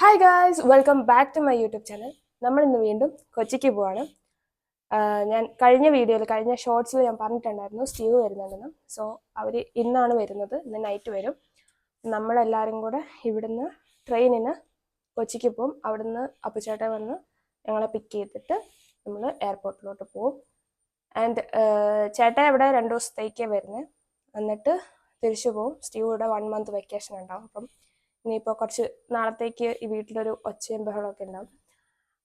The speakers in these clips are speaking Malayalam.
Hi guys, welcome back to my YouTube channel. നമ്മൾ ഇന്ന് വീണ്ടും കൊച്ചിക്ക് പോവാണ്. ഞാൻ കഴിഞ്ഞ ഷോർട്സിൽ ഞാൻ പറഞ്ഞിട്ടുണ്ടായിരുന്നു സ്റ്റീവ് വരുന്നുണ്ടെന്ന്. സോ അവർ ഇന്നാണ് വരുന്നത്, ഇന്ന് നൈറ്റ് വരും. നമ്മളെല്ലാവരും കൂടെ ഇവിടുന്ന് ട്രെയിനിന് കൊച്ചിക്ക് പോകും. അവിടുന്ന് അപ്പുചേട്ടൻ വന്ന് ഞങ്ങളെ പിക്ക് ചെയ്തിട്ട് നമ്മൾ എയർപോർട്ടിലോട്ട് പോകും. ആൻഡ് ചേട്ടൻ ഇവിടെ 2 ദിവസത്തേക്കാണ് വരുന്നത്, എന്നിട്ട് തിരിച്ചു പോകും. സ്റ്റീവ് ഇവിടെ 1 month വെക്കേഷൻ ഉണ്ടാവും. അപ്പം ഇനിയിപ്പോൾ കുറച്ച് നാളത്തേക്ക് ഈ വീട്ടിലൊരു ഒച്ചയും ബഹളമൊക്കെ ഉണ്ടാവും.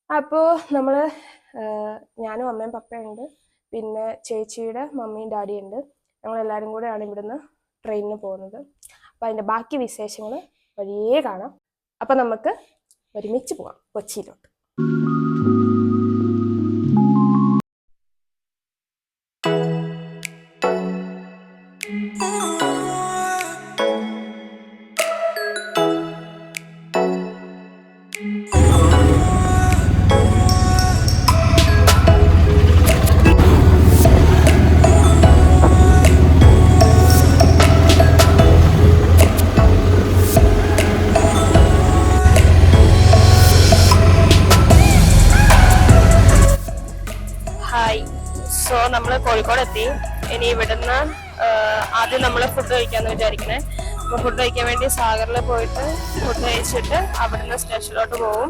അപ്പോൾ നമ്മൾ ഞാനും അമ്മയും പപ്പയുണ്ട്, പിന്നെ ചേച്ചിയുടെ മമ്മിയും ഡാഡിയും ഉണ്ട്. ഞങ്ങളെല്ലാവരും കൂടെയാണ് ഇവിടുന്ന് ട്രെയിനിന് പോകുന്നത്. അപ്പോൾ അതിൻ്റെ ബാക്കി വിശേഷങ്ങൾ വഴിയേ കാണാം. അപ്പോൾ നമുക്ക് ഒരുമിച്ച് പോവാം കൊച്ചിയിലോട്ട്. സോ നമ്മൾ കോഴിക്കോട് എത്തി. ഇനി ഇവിടുന്ന് ആദ്യം നമ്മൾ ഫുഡ് കഴിക്കാമെന്ന് വിചാരിക്കണേ. അപ്പോൾ ഫുഡ് കഴിക്കാൻ വേണ്ടി സാഗറിൽ പോയിട്ട് ഫുഡ് കഴിച്ചിട്ട് അവിടുന്ന് സ്റ്റേഷനിലോട്ട് പോകും.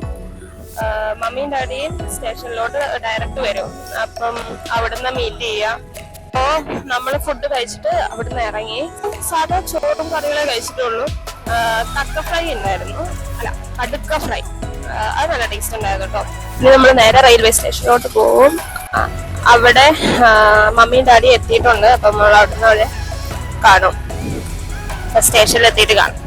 മമ്മിയും ഡാഡിയും സ്റ്റേഷനിലോട്ട് ഡയറക്റ്റ് വരും. അപ്പം അവിടുന്ന് മീറ്റ് ചെയ്യാം. അപ്പോൾ നമ്മൾ ഫുഡ് കഴിച്ചിട്ട് അവിടുന്ന് ഇറങ്ങി സാധാ ചോറും കറികളെ കഴിച്ചിട്ടുള്ളൂ. കക്ക ഫ്രൈ ഉണ്ടായിരുന്നു, അല്ല കടുക്ക ഫ്രൈ, അത് നല്ല ടേസ്റ്റ് ഉണ്ടായിരുന്നു കേട്ടോ. ഇനി നമ്മൾ നേരെ റെയിൽവേ സ്റ്റേഷനിലോട്ട് പോകും. അവിടെ മമ്മിയും ഡാഡിയും എത്തിയിട്ടുണ്ട്. അപ്പം നമ്മൾ അവിടുന്ന് അവരെ കാണും, സ്റ്റേഷനിൽ എത്തിയിട്ട് കാണും.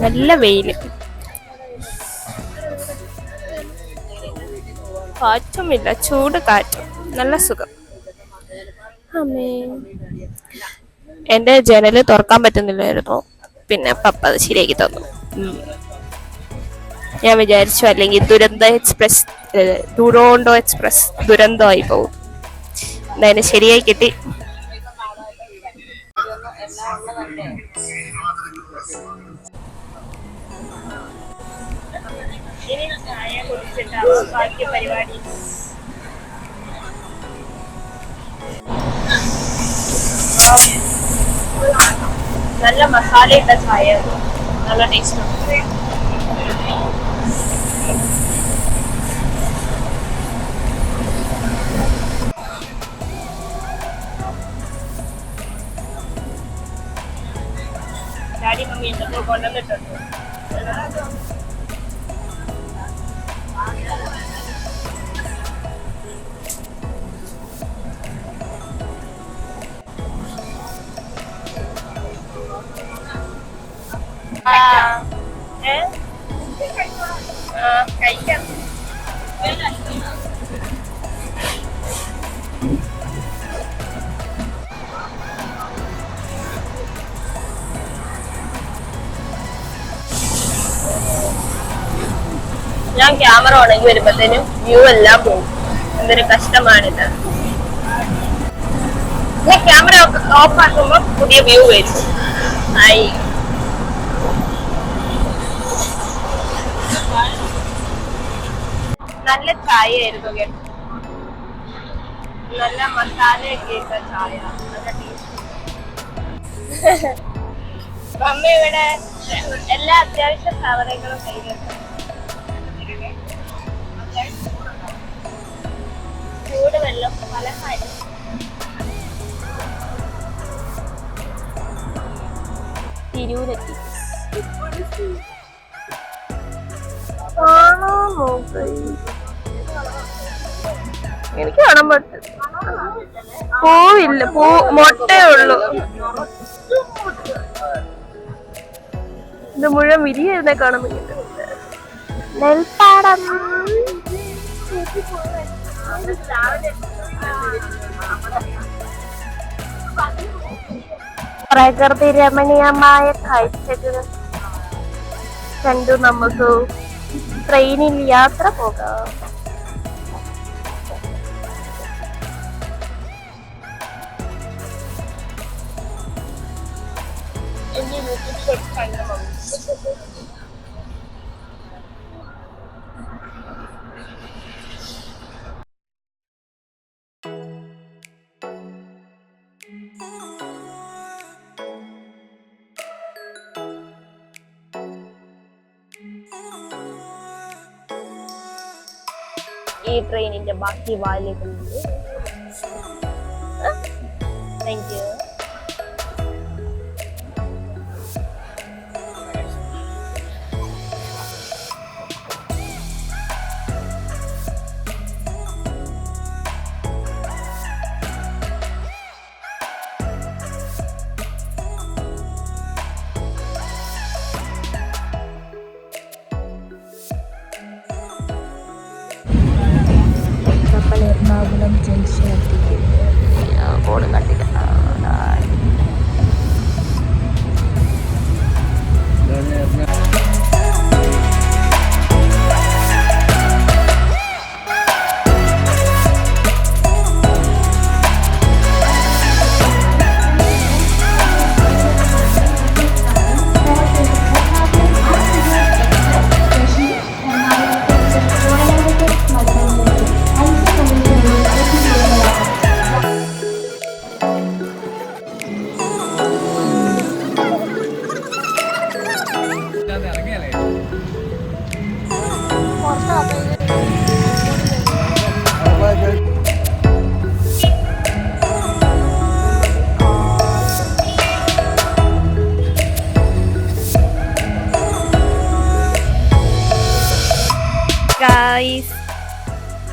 നല്ല വെയില്, കാറ്റുമില്ല, ചൂട് കാറ്റും, നല്ല സുഖം. അമ്മേ, എന്റെ ജനല് തുറക്കാൻ പറ്റുന്നില്ലായിരുന്നു, പിന്നെ പപ്പ അത് ശരിയാക്കി തന്നു. ഞാൻ വിചാരിച്ചു അല്ലെങ്കിൽ ദുരന്തോ എക്സ്പ്രസ് ദുരന്തമായി പോകും. എന്തായാലും ശരിയായി കിട്ടി. ബാക്കി പരിപാടി നല്ല മസാലയിട്ട ചായ, നല്ല ടേസ്റ്റ് ഉണ്ട്. ഡാഡി മമ്മി എന്തൊക്കെ കൊണ്ടുവന്നിട്ടുണ്ട്. കഴിക്കാം. ഞാൻ ക്യാമറ ഉണങ്ങി വരുമ്പോഴത്തേനും വ്യൂ എല്ലാം പോകും. എന്തൊരു കഷ്ടമാണിത്. ഞാൻ ക്യാമറ ഓഫ് ആക്കുമ്പോ പുതിയ വ്യൂ വരും. ആയി ചായ ആയിരുന്നു കേട്ടോ. നല്ല മസാലയൊക്കെ ഇട്ട ചായ, നല്ല ടേസ്റ്റ്. മമ്മി ഇവിടെ എല്ലാ അത്യാവശ്യ സാധനങ്ങളും കയ്യിലുണ്ട്. ചൂട് വെള്ളം, പലഹാരം. തിരൂരെത്തി. എനിക്ക് കാണാൻ പറ്റും. പൂവില്ല, പൂ മൊട്ടേ ഉള്ളൂ. ഇത് മുഴുവൻ വിരിയായിരുന്നേ കാണാൻ പറ്റില്ല. നെൽപ്പാടം. പ്രകൃതി രമണീയമായ കാഴ്ചകൾ കണ്ടു നമുക്ക് ട്രെയിനിൽ യാത്ര പോകാം. ഈ ട്രെയിനിന്റെ ബാക്കി വാല്യങ്ങളുണ്ട്. Thank you. എറണാകുളം ജംഗ്ഷൻ എത്തിക്കുന്നു. ബോർഡ് കണ്ടില്ല.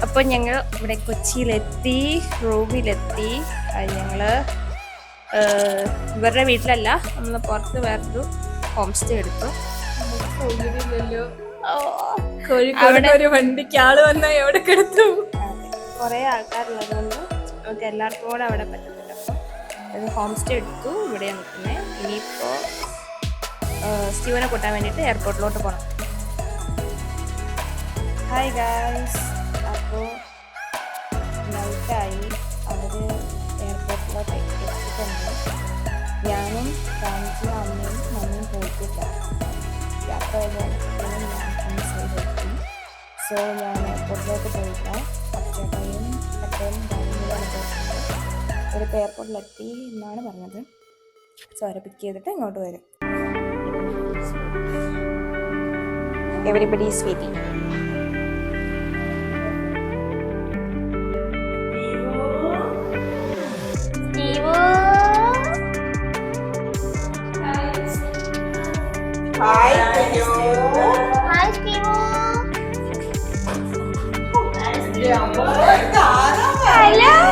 അപ്പോൾ ഞങ്ങൾ ഇവിടെ കൊച്ചിയിലെത്തി, റൂമിലെത്തി. ഞങ്ങൾ ഇവരുടെ വീട്ടിലല്ല, നമ്മൾ പുറത്ത് വേറൊരു ഹോം സ്റ്റേ എടുത്തു. അവിടെ ഒരു വണ്ടിക്ക് ആള് വന്നാൽ എവിടെ കിടത്തു. കുറേ ആൾക്കാരുള്ളത് കൊണ്ട് നമുക്ക് എല്ലാവർക്കും കൂടെ അവിടെ പറ്റത്തില്ല. അപ്പോൾ ഹോം സ്റ്റേ എടുത്തു. ഇവിടെയാണ് നിൽക്കുന്നത്. ഇനിയിപ്പോൾ സ്റ്റീവനെ കൂട്ടാൻ വേണ്ടിയിട്ട് എയർപോർട്ടിലോട്ട് പോകണം. Hi guys. അപ്പോൾ നൈറ്റായി. അവർ എയർപോർട്ടിലോട്ട് എത്തിയിട്ടുണ്ട്. ഞാനും ഫ്രാൻസിനും അമ്മയും മമ്മിയും പോയിട്ടില്ല. യാത്ര കഴിഞ്ഞാൽ ഞാൻ സൈഡിലെത്തി. സോ ഞാൻ എയർപോർട്ടിലോട്ട് പോയില്ല. അച്ഛനും അച്ഛനും ഡാനിയിലാണ് പോയിട്ടുള്ളത്. ഒരു എയർപോർട്ടിലെത്തി എന്നാണ് പറഞ്ഞത്. സോ അവരെ പിക്ക് ചെയ്തിട്ട് ഇങ്ങോട്ട് വരും. Everybody is waiting. Hi, Steve. Hi, Steve. Hello.